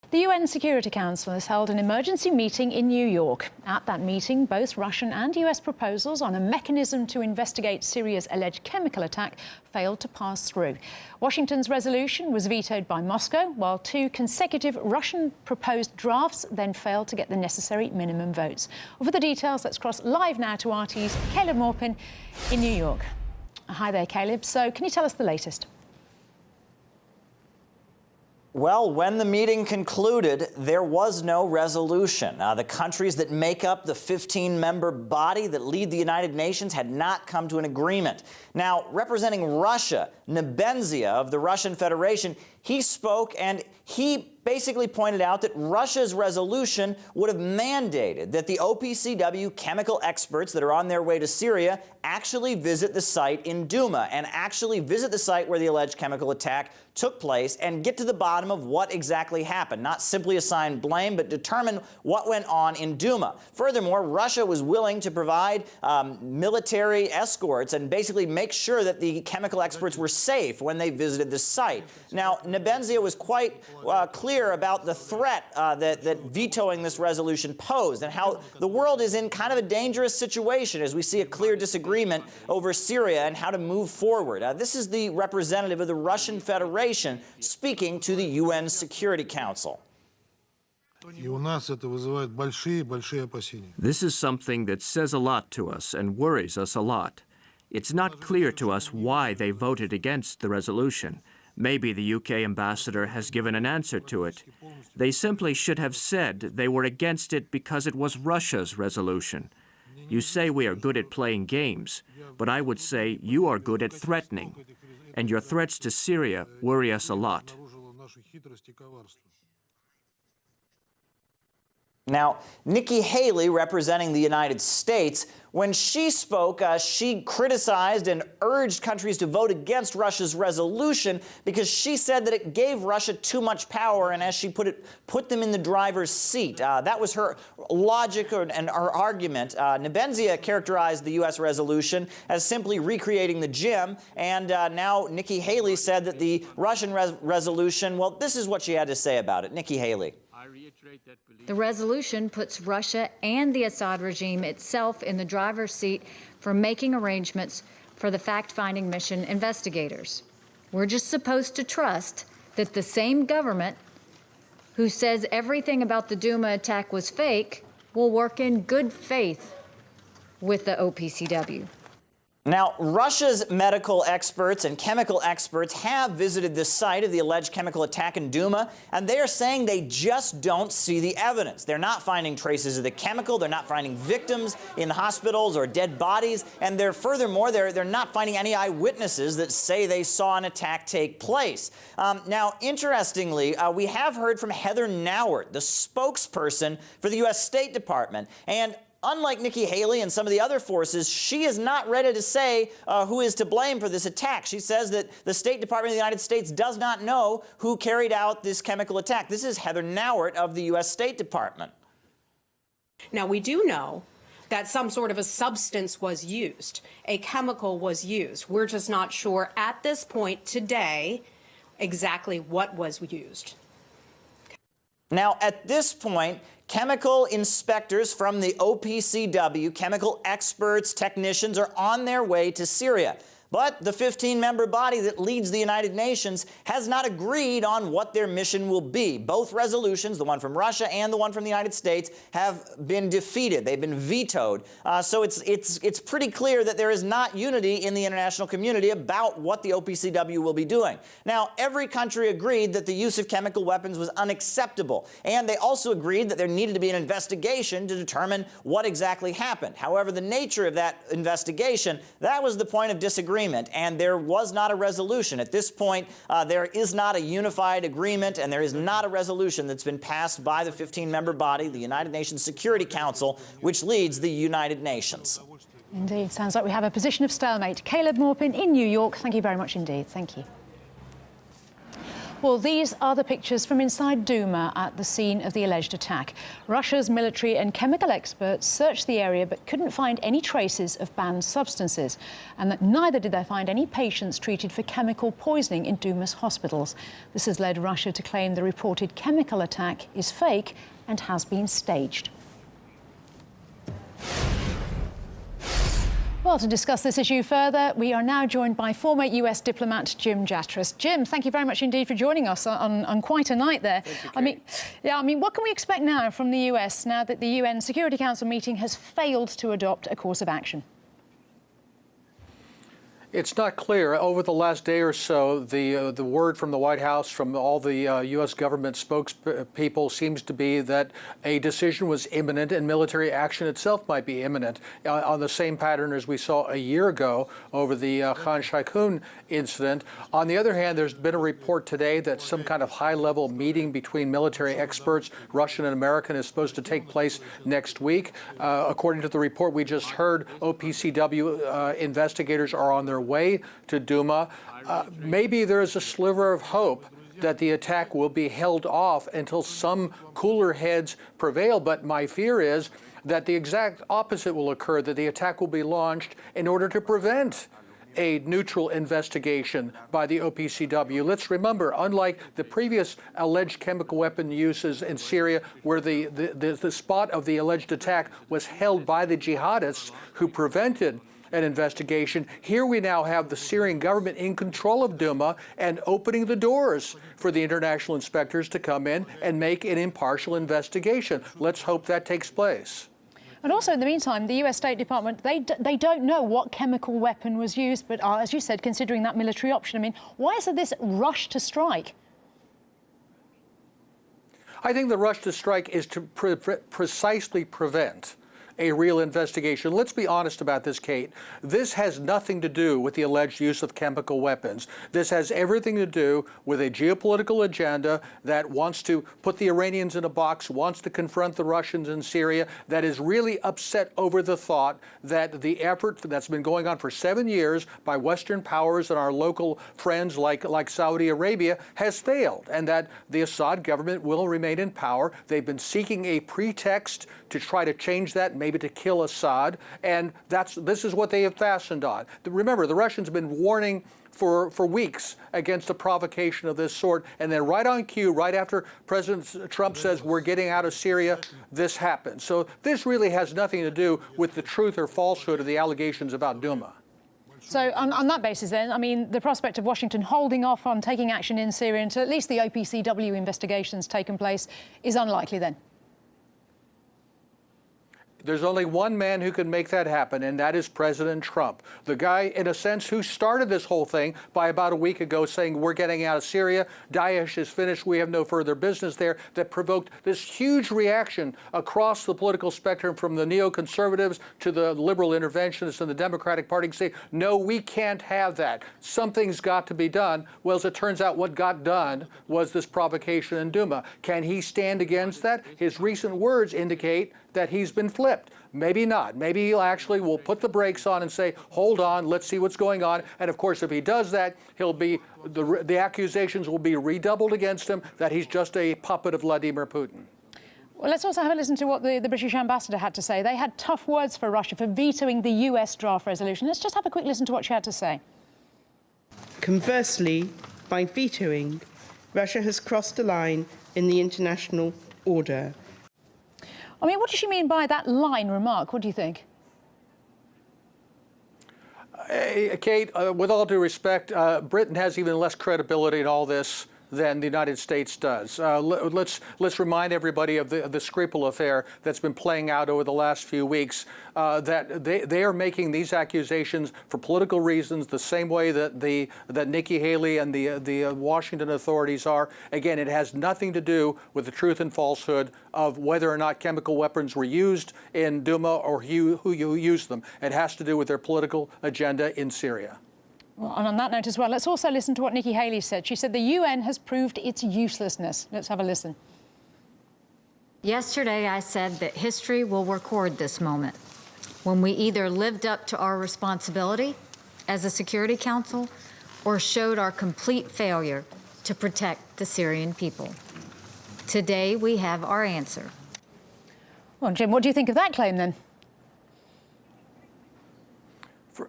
The UN Security Council has held an emergency meeting in New York. At that meeting, both Russian and US proposals on a mechanism to investigate Syria's alleged chemical attack failed to pass through. Washington's resolution was vetoed by Moscow, while two consecutive Russian proposed drafts then failed to get the necessary minimum votes. Well, for the details, let's cross live now to RT's Caleb Maupin in New York. Hi there, Caleb. So can you tell us the latest? Well, when the meeting concluded, there was no resolution. The countries that make up the 15-member body that lead the United Nations had not come to an agreement. Now, representing Russia, Nebenzia of the Russian Federation, he spoke and he basically pointed out that Russia's resolution would have mandated that the OPCW chemical experts that are on their way to Syria actually visit the site in Duma and actually visit the site where the alleged chemical attack took place and get to the bottom of what exactly happened. Not simply assign blame, but determine what went on in Duma. Furthermore, Russia was willing to provide military escorts and basically make sure that the chemical experts were safe when they visited the site. Now, Nebenzia was quite clear about the threat that vetoing this resolution posed and how the world is in kind of a dangerous situation as we see a clear disagreement over Syria and how to move forward. This is the representative of the Russian Federation speaking to the UN Security Council. This is something that says a lot to us and worries us a lot. It's not clear to us why they voted against the resolution. Maybe the UK ambassador has given an answer to it. They simply should have said they were against it because it was Russia's resolution. You say we are good at playing games, but I would say you are good at threatening. And your threats to Syria worry us a lot. Now, Nikki Haley, representing the United States, when she spoke, she criticized and urged countries to vote against Russia's resolution because she said that it gave Russia too much power and, as she put it, put them in the driver's seat. That was her logic and her argument. Nebenzia characterized the U.S. resolution as simply recreating the gym, and now Nikki Haley said that the Russian resolution, well, this is what she had to say about it. Nikki Haley. The resolution puts Russia and the Assad regime itself in the driver's seat for making arrangements for the fact-finding mission investigators. We're just supposed to trust that the same government who says everything about the Duma attack was fake will work in good faith with the OPCW. Now, Russia's medical experts and chemical experts have visited the site of the alleged chemical attack in Duma, and they are saying they just don't see the evidence. They're not finding traces of the chemical, they're not finding victims in hospitals or dead bodies, and furthermore, they're not finding any eyewitnesses that say they saw an attack take place. Now, interestingly, we have heard from Heather Nauert, the spokesperson for the U.S. State Department, and unlike Nikki Haley and some of the other forces, she is not ready to say who is to blame for this attack. She says that the State Department of the United States does not know who carried out this chemical attack. This is Heather Nauert of the U.S. State Department. Now, we do know that some sort of a substance was used, a chemical was used. We're just not sure at this point today exactly what was used. Now, at this point, chemical inspectors from the OPCW, chemical experts, technicians, are on their way to Syria. But the 15-member body that leads the United Nations has not agreed on what their mission will be. Both resolutions, the one from Russia and the one from the United States, have been defeated. They've been vetoed. So it's pretty clear that there is not unity in the international community about what the OPCW will be doing. Now, every country agreed that the use of chemical weapons was unacceptable, and they also agreed that there needed to be an investigation to determine what exactly happened. However, the nature of that investigation, that was the point of disagreement. And there was not a resolution. At this point, there is not a unified agreement, and there is not a resolution that's been passed by the 15-member body, the United Nations Security Council, which leads the United Nations. Indeed. Sounds like we have a position of stalemate. Caleb Maupin in New York, thank you very much indeed. Thank you. Well, these are the pictures from inside Duma at the scene of the alleged attack. Russia's military and chemical experts searched the area but couldn't find any traces of banned substances, and that neither did they find any patients treated for chemical poisoning in Duma's hospitals. This has led Russia to claim the reported chemical attack is fake and has been staged. Well, to discuss this issue further, we are now joined by former US diplomat Jim Jatras. Jim, thank you very much indeed for joining us on quite a night there. Thank you, I mean, what can we expect now from the US now that the UN Security Council meeting has failed to adopt a course of action? It's not clear. Over the last day or so, the word from the White House, from all the U.S. government spokespeople, seems to be that a decision was imminent and military action itself might be imminent, on the same pattern as we saw a year ago over the Khan Shaykhun incident. On the other hand, there's been a report today that some kind of high-level meeting between military experts, Russian and American, is supposed to take place next week. According to the report we just heard, OPCW investigators are on their way to Duma. Maybe there is a sliver of hope that the attack will be held off until some cooler heads prevail. But my fear is that the exact opposite will occur, that the attack will be launched in order to prevent a neutral investigation by the OPCW. Let's remember, unlike the previous alleged chemical weapon uses in Syria, where the spot of the alleged attack was held by the jihadists who prevented an investigation, here we now have the Syrian government in control of Duma and opening the doors for the international inspectors to come in and make an impartial investigation. Let's hope that takes place. And also, in the meantime, the US State Department, they don't know what chemical weapon was used, but as you said, considering that military option, I mean, why is there this rush to strike? I think the rush to strike is to precisely prevent a real investigation. Let's be honest about this, Kate. This has nothing to do with the alleged use of chemical weapons. This has everything to do with a geopolitical agenda that wants to put the Iranians in a box, wants to confront the Russians in Syria, that is really upset over the thought that the effort that's been going on for 7 years by Western powers and our local friends like Saudi Arabia has failed, and that the Assad government will remain in power. They've been seeking a pretext to try to change that, maybe to kill Assad, and this is what they have fastened on. Remember, the Russians have been warning for weeks against a provocation of this sort, and then right on cue, right after President Trump says we're getting out of Syria, this happens. So this really has nothing to do with the truth or falsehood of the allegations about Duma. So on that basis then, I mean, the prospect of Washington holding off on taking action in Syria until at least the OPCW investigation's taken place is unlikely then? There's only one man who can make that happen, and that is President Trump. The guy, in a sense, who started this whole thing by about a week ago saying we're getting out of Syria, Daesh is finished, we have no further business there, that provoked this huge reaction across the political spectrum from the neoconservatives to the liberal interventionists in the Democratic Party saying, no, we can't have that. Something's got to be done. Well, as it turns out, what got done was this provocation in Duma. Can he stand against that? His recent words indicate that he's been flipped. Maybe not. Maybe he'll actually will put the brakes on and say, hold on, let's see what's going on. And of course, if he does that, he'll be the accusations will be redoubled against him that he's just a puppet of Vladimir Putin. Well, let's also have a listen to what the British ambassador had to say. They had tough words for Russia for vetoing the US draft resolution. Let's just have a quick listen to what she had to say. Conversely, by vetoing, Russia has crossed a line in the international order. I mean, what does she mean by that line remark? What do you think? Kate, with all due respect, Britain has even less credibility in all this than the United States does. Let's remind everybody of the Skripal affair that's been playing out over the last few weeks, that they are making these accusations for political reasons the same way that Nikki Haley and the Washington authorities are. Again, it has nothing to do with the truth and falsehood of whether or not chemical weapons were used in Duma or who used them. It has to do with their political agenda in Syria. Well, and on that note as well, let's also listen to what Nikki Haley said. She said the UN has proved its uselessness. Let's have a listen. Yesterday, I said that history will record this moment when we either lived up to our responsibility as a Security Council or showed our complete failure to protect the Syrian people. Today, we have our answer. Well, Jim, what do you think of that claim then?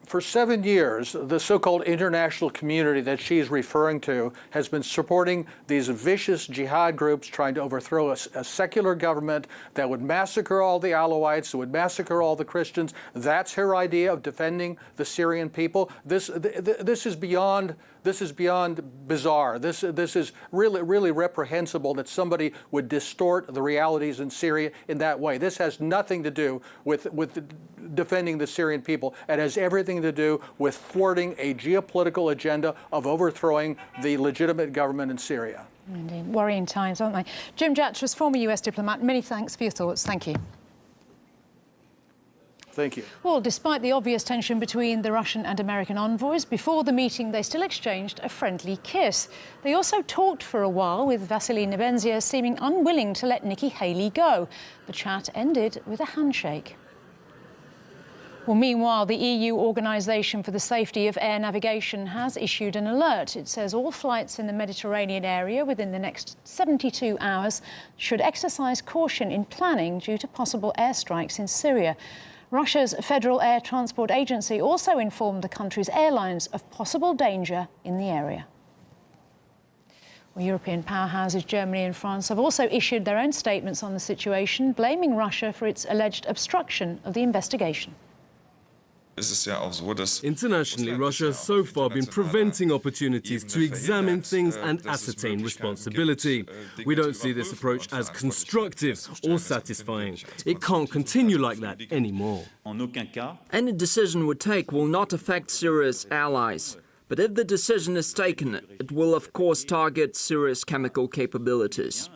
For 7 years, the so-called international community that she's referring to has been supporting these vicious jihad groups trying to overthrow a secular government that would massacre all the Alawites, that would massacre all the Christians. That's her idea of defending the Syrian people. This is beyond bizarre. This is really reprehensible that somebody would distort the realities in Syria in that way. This has nothing to do with defending the Syrian people. It has everything to do with thwarting a geopolitical agenda of overthrowing the legitimate government in Syria. Indeed. Worrying times, aren't they? Jim Jatras, former US diplomat, many thanks for your thoughts. Thank you. Thank you. Well, despite the obvious tension between the Russian and American envoys, before the meeting they still exchanged a friendly kiss. They also talked for a while, with Vasily Nebenzia seeming unwilling to let Nikki Haley go. The chat ended with a handshake. Well, meanwhile, the EU Organisation for the Safety of Air Navigation has issued an alert. It says all flights in the Mediterranean area within the next 72 hours should exercise caution in planning due to possible airstrikes in Syria. Russia's Federal Air Transport Agency also informed the country's airlines of possible danger in the area. Well, European powerhouses Germany and France have also issued their own statements on the situation, blaming Russia for its alleged obstruction of the investigation. Internationally, Russia has so far been preventing opportunities to examine things and ascertain responsibility. We don't see this approach as constructive or satisfying. It can't continue like that anymore. Any decision we take will not affect Syria's allies. But if the decision is taken, it will of course target Syria's chemical capabilities.